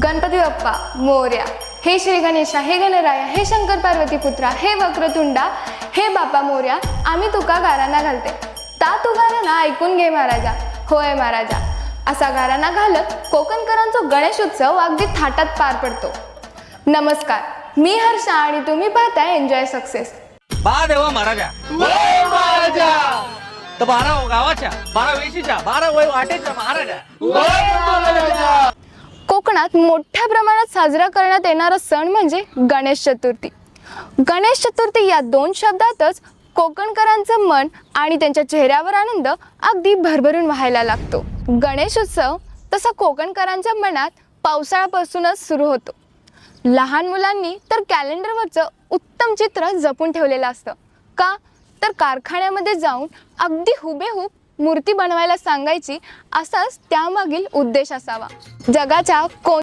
गणपती बाप्पा मोरया, हे श्री गणेशा, हे गणराया, हे शंकर पार्वती पुत्रा, हे वक्रतुंडा, हे बाप्पा मोरया, आम्ही तुका गाराणा घालते. ता तू गाराणा ऐकून घे महाराजा. होय महाराजा. असा गाराणा घालत कोकणकरांचा गणेश उत्सव अगदी थाटात पार पडतो. नमस्कार, मी हर्षा आणि तुम्ही पाहताय एन्जॉय सक्सेस. बा देवा महाराजा. तर 12 गावाच्या, 12 वेशीच्या, 12 वय वाटेच्या महाराजा. कोकणात मोठ्या प्रमाणात साजरा करण्यात येणारा सण म्हणजे गणेश चतुर्थी. गणेश चतुर्थी या 2 शब्दातच कोकणकरांचं मन आणि त्यांच्या चेहऱ्यावर आनंद अगदी भरभरून व्हायला लागतो. गणेश उत्सव तसा कोकणकरांच्या मनात पावसाळ्यापासूनच सुरू होतो. लहान मुलांनी तर कॅलेंडरवरचं उत्तम चित्र जपून ठेवलेलं असतं. का तर कारखान्यामध्ये जाऊन अगदी हुबेहूब मूर्ती बनवायला सांगायची, असाच त्यामागील उद्देश असावा. जगाच्या